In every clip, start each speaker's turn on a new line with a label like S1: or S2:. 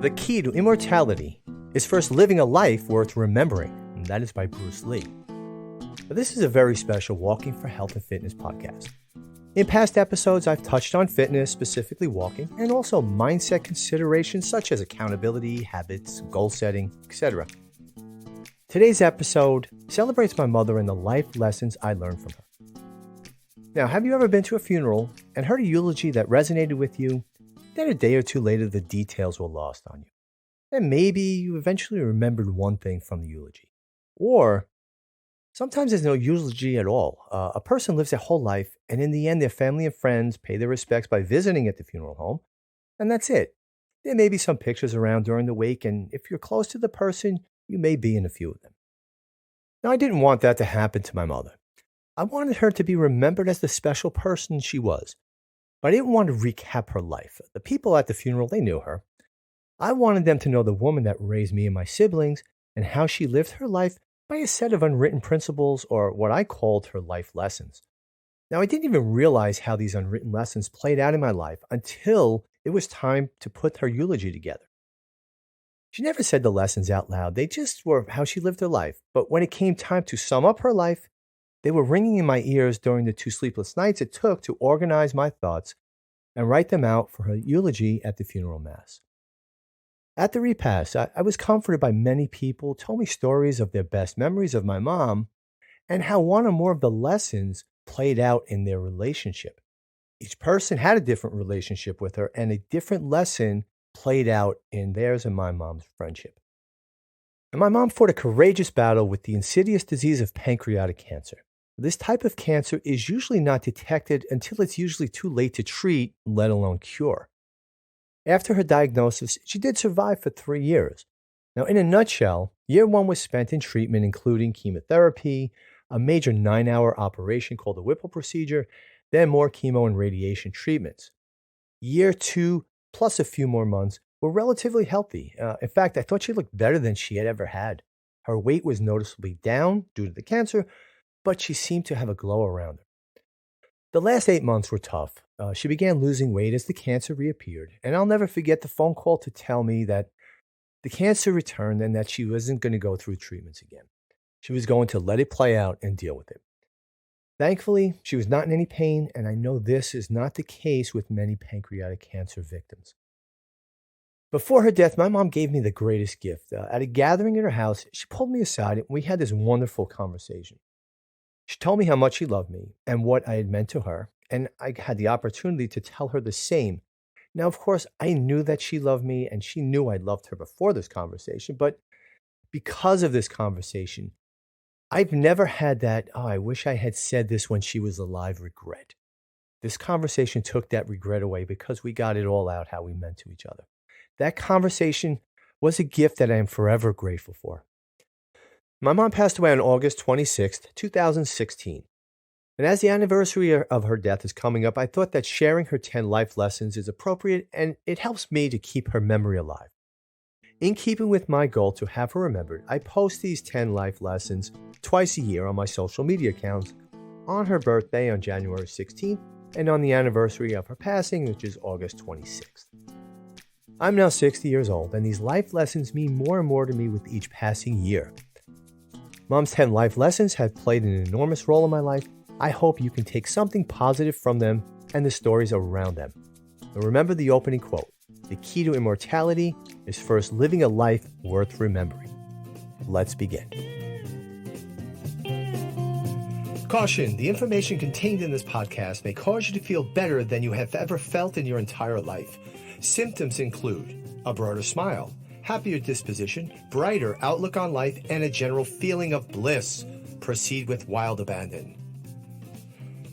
S1: The key to immortality is first living a life worth remembering, and that is by Bruce Lee. But this is a very special Walking for Health and Fitness podcast. In past episodes, I've touched on fitness, specifically walking, and also mindset considerations such as accountability, habits, goal setting, etc. Today's episode celebrates my mother and the life lessons I learned from her. Now, have you ever been to a funeral and heard a eulogy that resonated with you? Then a day or two later, the details were lost on you. And maybe you eventually remembered one thing from the eulogy. Or sometimes there's no eulogy at all. A person lives their whole life, and in the end, their family and friends pay their respects by visiting at the funeral home, and that's it. There may be some pictures around during the wake, and if you're close to the person, you may be in a few of them. Now, I didn't want that to happen to my mother. I wanted her to be remembered as the special person she was. But I didn't want to recap her life. The people at the funeral, they knew her. I wanted them to know the woman that raised me and my siblings and how she lived her life by a set of unwritten principles, or what I called her life lessons. Now, I didn't even realize how these unwritten lessons played out in my life until it was time to put her eulogy together. She never said the lessons out loud. They just were how she lived her life. But when it came time to sum up her life, they were ringing in my ears during the 2 sleepless nights it took to organize my thoughts and write them out for her eulogy at the funeral mass. At the repast, I was comforted by many people who told me stories of their best memories of my mom and how one or more of the lessons played out in their relationship. Each person had a different relationship with her, and a different lesson played out in theirs and my mom's friendship. And my mom fought a courageous battle with the insidious disease of pancreatic cancer. This type of cancer is usually not detected until it's usually too late to treat, let alone cure. After her diagnosis, she did survive for 3 years. Now, in a nutshell, year 1 was spent in treatment, including chemotherapy, a major 9-hour operation called the Whipple procedure, then more chemo and radiation treatments. Year 2, plus a few more months, were relatively healthy. In fact, I thought she looked better than she had ever had. Her weight was noticeably down due to the cancer, but she seemed to have a glow around her. The last 8 months were tough. She began losing weight as the cancer reappeared, and I'll never forget the phone call to tell me that the cancer returned and that she wasn't going to go through treatments again. She was going to let it play out and deal with it. Thankfully, she was not in any pain, and I know this is not the case with many pancreatic cancer victims. Before her death, my mom gave me the greatest gift. At a gathering at her house, she pulled me aside and we had this wonderful conversation. She told me how much she loved me and what I had meant to her, and I had the opportunity to tell her the same. Now, of course, I knew that she loved me, and she knew I loved her before this conversation, but because of this conversation, I've never had that, I wish I had said this when she was alive, regret. This conversation took that regret away because we got it all out how we meant to each other. That conversation was a gift that I am forever grateful for. My mom passed away on August 26th, 2016. And as the anniversary of her death is coming up, I thought that sharing her 10 life lessons is appropriate, and it helps me to keep her memory alive. In keeping with my goal to have her remembered, I post these 10 life lessons twice a year on my social media accounts, on her birthday on January 16th and on the anniversary of her passing, which is August 26th. I'm now 60 years old, and these life lessons mean more and more to me with each passing year. Mom's 10 life lessons have played an enormous role in my life. I hope you can take something positive from them and the stories around them. And remember the opening quote: the key to immortality is first living a life worth remembering. Let's begin. Caution: the information contained in this podcast may cause you to feel better than you have ever felt in your entire life. Symptoms include a broader smile, happier disposition, brighter outlook on life, and a general feeling of bliss. Proceed with wild abandon.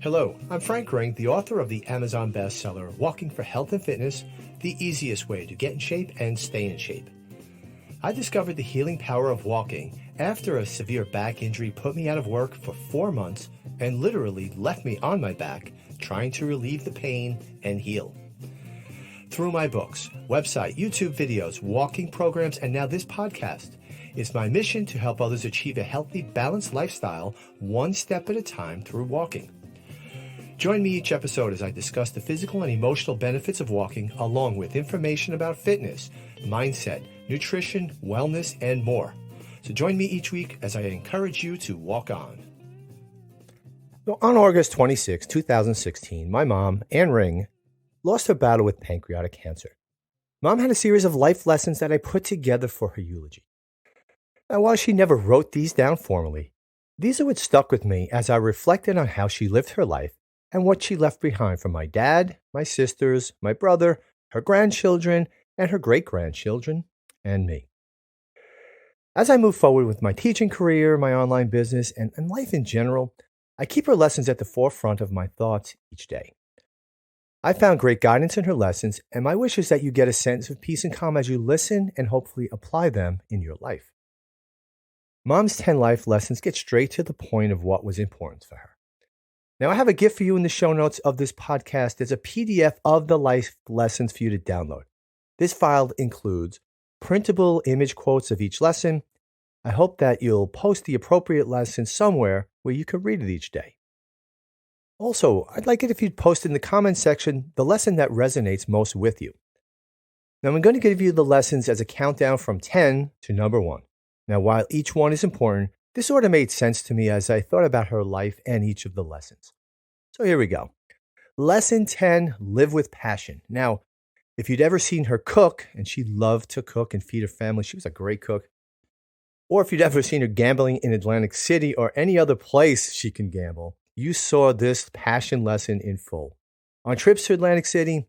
S1: Hello, I'm Frank Ring, the author of the Amazon bestseller, Walking for Health and Fitness, The Easiest Way to Get in Shape and Stay in Shape. I discovered the healing power of walking after a severe back injury put me out of work for 4 months and literally left me on my back trying to relieve the pain and heal. Through my books, website, YouTube videos, walking programs, and now this podcast, it's my mission to help others achieve a healthy, balanced lifestyle one step at a time through walking. Join me each episode as I discuss the physical and emotional benefits of walking, along with information about fitness, mindset, nutrition, wellness, and more. So join me each week as I encourage you to walk on. So on August 26, 2016, my mom, Ann Ring, lost her battle with pancreatic cancer. Mom had a series of life lessons that I put together for her eulogy. Now, while she never wrote these down formally, these are what stuck with me as I reflected on how she lived her life and what she left behind for my dad, my sisters, my brother, her grandchildren, and her great-grandchildren, and me. As I move forward with my teaching career, my online business, and life in general, I keep her lessons at the forefront of my thoughts each day. I found great guidance in her lessons, and my wish is that you get a sense of peace and calm as you listen and hopefully apply them in your life. Mom's 10 life lessons get straight to the point of what was important for her. Now, I have a gift for you in the show notes of this podcast. There's a PDF of the life lessons for you to download. This file includes printable image quotes of each lesson. I hope that you'll post the appropriate lesson somewhere where you can read it each day. Also, I'd like it if you'd post in the comments section the lesson that resonates most with you. Now, I'm going to give you the lessons as a countdown from 10 to number 1. Now, while each one is important, this sort of made sense to me as I thought about her life and each of the lessons. So here we go. Lesson 10, live with passion. Now, if you'd ever seen her cook, and she loved to cook and feed her family, she was a great cook. Or if you'd ever seen her gambling in Atlantic City or any other place she can gamble, you saw this passion lesson in full. On trips to Atlantic City,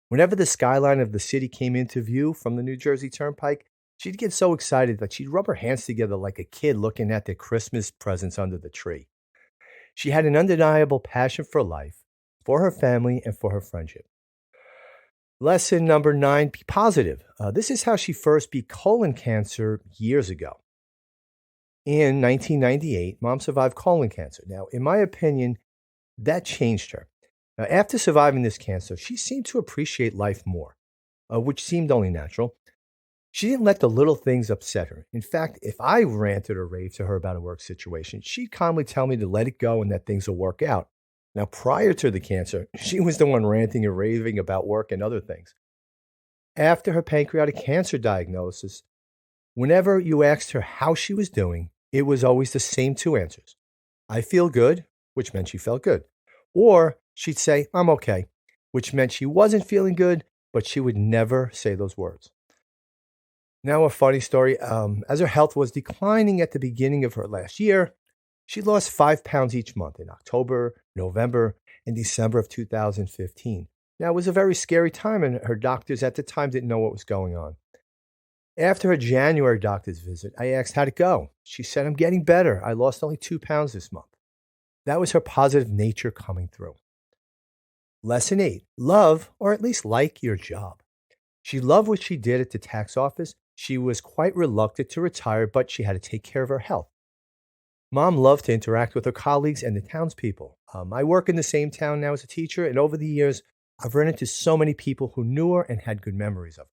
S1: whenever the skyline of the city came into view from the New Jersey Turnpike, she'd get so excited that she'd rub her hands together like a kid looking at their Christmas presents under the tree. She had an undeniable passion for life, for her family, and for her friendship. Lesson number 9, be positive. This is how she first beat colon cancer years ago. In 1998, Mom survived colon cancer. Now, in my opinion, that changed her. Now, after surviving this cancer, she seemed to appreciate life more, which seemed only natural. She didn't let the little things upset her. In fact, if I ranted or raved to her about a work situation, she'd calmly tell me to let it go and that things will work out. Now, prior to the cancer, she was the one ranting and raving about work and other things. After her pancreatic cancer diagnosis, whenever you asked her how she was doing, it was always the same 2 answers. I feel good, which meant she felt good. Or she'd say, I'm okay, which meant she wasn't feeling good, but she would never say those words. Now, a funny story. As her health was declining at the beginning of her last year, she lost 5 pounds each month in October, November, and December of 2015. Now, it was a very scary time, and her doctors at the time didn't know what was going on. After her January doctor's visit, I asked, how'd it go? She said, I'm getting better. I lost only 2 pounds this month. That was her positive nature coming through. Lesson 8, love, or at least like, your job. She loved what she did at the tax office. She was quite reluctant to retire, but she had to take care of her health. Mom loved to interact with her colleagues and the townspeople. I work in the same town now as a teacher, and over the years, I've run into so many people who knew her and had good memories of her.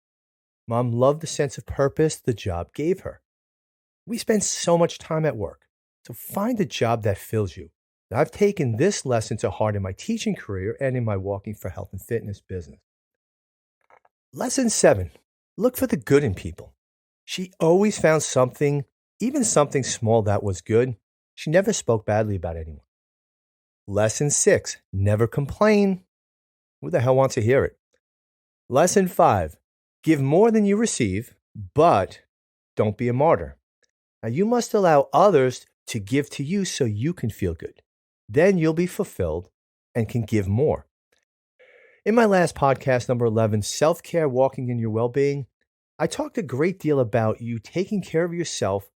S1: Mom loved the sense of purpose the job gave her. We spend so much time at work, so find a job that fills you. Now, I've taken this lesson to heart in my teaching career and in my Walking for Health and Fitness business. Lesson 7, look for the good in people. She always found something, even something small, that was good. She never spoke badly about anyone. Lesson 6, never complain. Who the hell wants to hear it? Lesson 5, give more than you receive, but don't be a martyr. Now, you must allow others to give to you so you can feel good. Then you'll be fulfilled and can give more. In my last podcast, number 11, Self-Care, Walking in Your Well-Being, I talked a great deal about you taking care of yourself.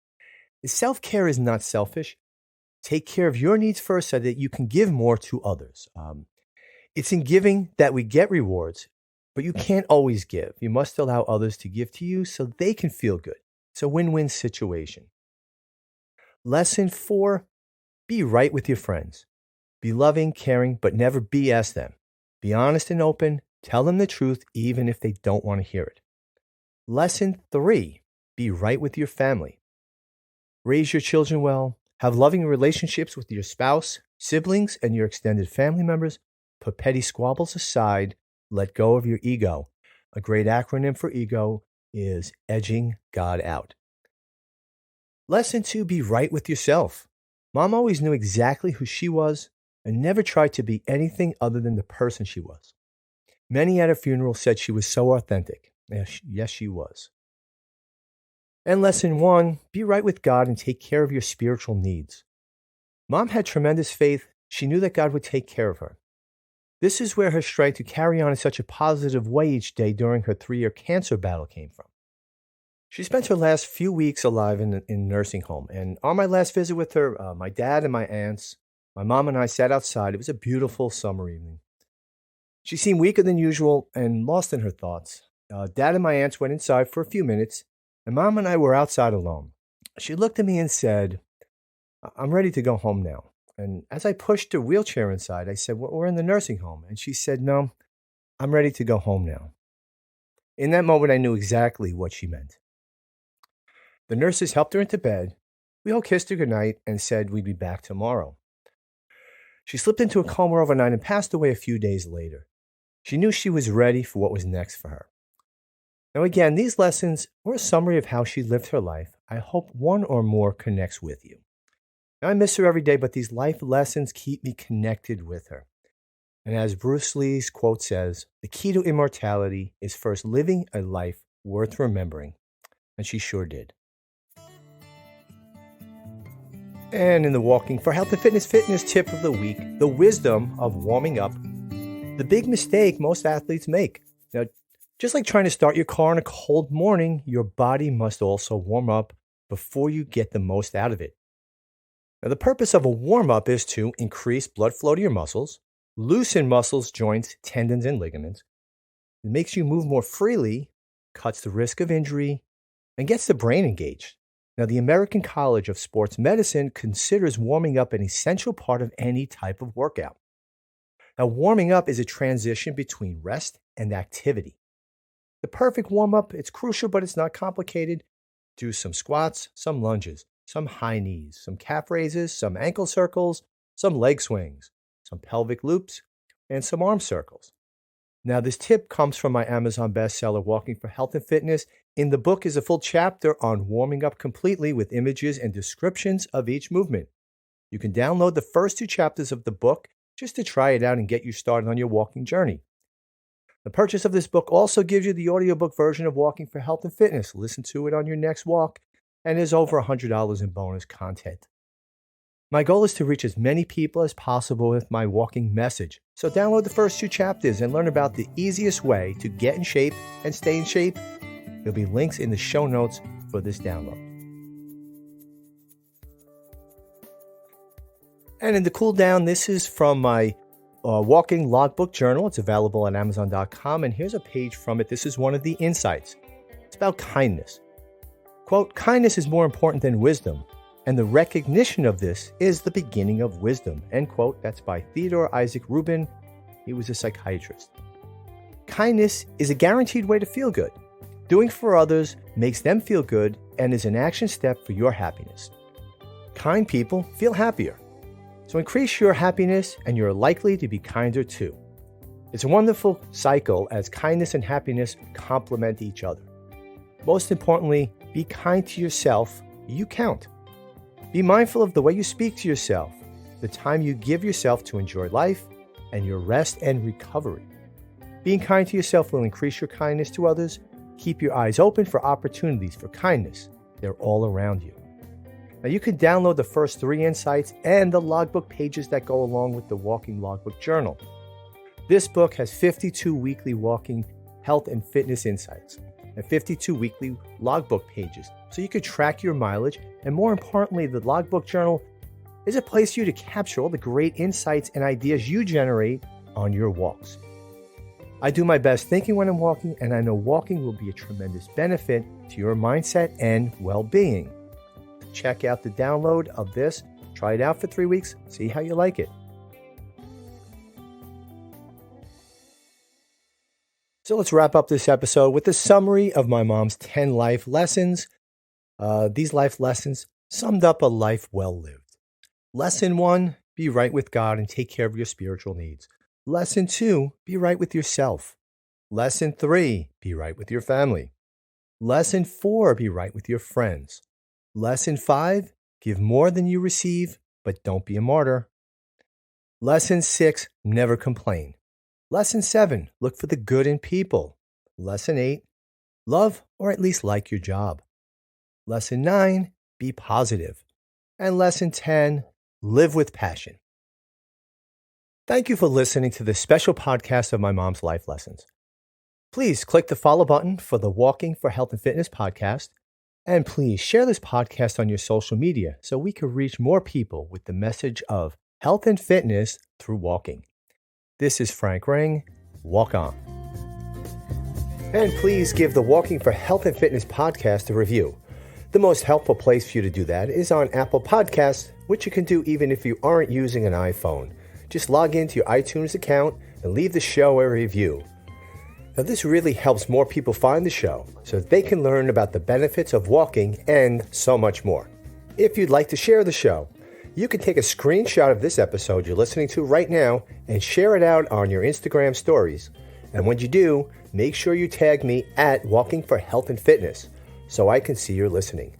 S1: Self-care is not selfish. Take care of your needs first so that you can give more to others. It's in giving that we get rewards, but you can't always give. You must allow others to give to you so they can feel good. It's a win-win situation. Lesson 4, be right with your friends. Be loving, caring, but never BS them. Be honest and open. Tell them the truth, even if they don't want to hear it. Lesson 3, be right with your family. Raise your children well. Have loving relationships with your spouse, siblings, and your extended family members. Put petty squabbles aside. Let go of your ego. A great acronym for ego is edging God out. Lesson 2, be right with yourself. Mom always knew exactly who she was and never tried to be anything other than the person she was. Many at her funeral said she was so authentic. Yes, she was. And lesson 1, be right with God and take care of your spiritual needs. Mom had tremendous faith. She knew that God would take care of her. This is where her strength to carry on in such a positive way each day during her 3-year cancer battle came from. She spent her last few weeks alive in a nursing home. And on my last visit with her, my dad and my aunts, my mom and I sat outside. It was a beautiful summer evening. She seemed weaker than usual and lost in her thoughts. Dad and my aunts went inside for a few minutes, and Mom and I were outside alone. She looked at me and said, "I'm ready to go home now." And as I pushed her wheelchair inside, I said, "We're in the nursing home." And she said, "No, I'm ready to go home now." In that moment, I knew exactly what she meant. The nurses helped her into bed. We all kissed her goodnight and said we'd be back tomorrow. She slipped into a coma overnight and passed away a few days later. She knew she was ready for what was next for her. Now again, these lessons were a summary of how she lived her life. I hope one or more connects with you. Now, I miss her every day, but these life lessons keep me connected with her. And as Bruce Lee's quote says, the key to immortality is first living a life worth remembering. And she sure did. And in the Walking for Health and Fitness tip of the week, the wisdom of warming up, the big mistake most athletes make. Now, just like trying to start your car on a cold morning, your body must also warm up before you get the most out of it. Now, the purpose of a warm-up is to increase blood flow to your muscles, loosen muscles, joints, tendons, and ligaments. It makes you move more freely, cuts the risk of injury, and gets the brain engaged. Now, the American College of Sports Medicine considers warming up an essential part of any type of workout. Now, warming up is a transition between rest and activity. The perfect warm-up, it's crucial, but it's not complicated. Do some squats, some lunges, some high knees, some calf raises, some ankle circles, some leg swings, some pelvic loops, and some arm circles. Now, this tip comes from my Amazon bestseller, Walking for Health and Fitness. In the book is a full chapter on warming up completely with images and descriptions of each movement. You can download the first 2 chapters of the book just to try it out and get you started on your walking journey. The purchase of this book also gives you the audiobook version of Walking for Health and Fitness. Listen to it on your next walk, and there's over $100 in bonus content. My goal is to reach as many people as possible with my walking message. So download the first 2 chapters and learn about the easiest way to get in shape and stay in shape. There'll be links in the show notes for this download. And in the cool down, this is from my walking logbook journal. It's available at Amazon.com. And here's a page from it. This is one of the insights. It's about kindness. Quote, kindness is more important than wisdom, and the recognition of this is the beginning of wisdom. End quote. That's by Theodore Isaac Rubin. He was a psychiatrist. Kindness is a guaranteed way to feel good. Doing for others makes them feel good and is an action step for your happiness. Kind people feel happier. So increase your happiness and you're likely to be kinder too. It's a wonderful cycle as kindness and happiness complement each other. Most importantly, be kind to yourself. You count. Be mindful of the way you speak to yourself, the time you give yourself to enjoy life, and your rest and recovery. Being kind to yourself will increase your kindness to others. Keep your eyes open for opportunities for kindness. They're all around you. Now, you can download the first 3 insights and the logbook pages that go along with the Walking Logbook Journal. This book has 52 weekly walking health and fitness insights and 52 weekly logbook pages, so you could track your mileage. And more importantly, the logbook journal is a place for you to capture all the great insights and ideas you generate on your walks. I do my best thinking when I'm walking, and I know walking will be a tremendous benefit to your mindset and well-being. Check out the download of this. Try it out for 3 weeks. See how you like it. So let's wrap up this episode with a summary of my mom's 10 life lessons. These life lessons summed up a life well lived. Lesson 1, be right with God and take care of your spiritual needs. Lesson 2, be right with yourself. Lesson 3, be right with your family. Lesson 4, be right with your friends. Lesson 5, give more than you receive, but don't be a martyr. Lesson 6, never complain. Lesson 7, look for the good in people. Lesson 8, love or at least like your job. Lesson 9, be positive. And Lesson 10, live with passion. Thank you for listening to this special podcast of my mom's life lessons. Please click the follow button for the Walking for Health and Fitness podcast. And please share this podcast on your social media so we can reach more people with the message of health and fitness through walking. This is Frank Ring. Walk on. And please give the Walking for Health and Fitness podcast a review. The most helpful place for you to do that is on Apple Podcasts, which you can do even if you aren't using an iPhone. Just log into your iTunes account and leave the show a review. Now, this really helps more people find the show so that they can learn about the benefits of walking and so much more. If you'd like to share the show, you can take a screenshot of this episode you're listening to right now and share it out on your Instagram stories. And when you do, make sure you tag me at Walking for Health and Fitness so I can see you're listening.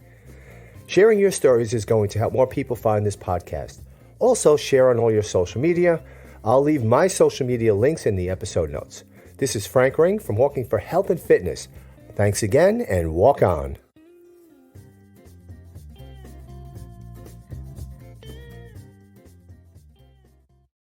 S1: Sharing your stories is going to help more people find this podcast. Also, share on all your social media. I'll leave my social media links in the episode notes. This is Frank Ring from Walking for Health and Fitness. Thanks again, and walk on.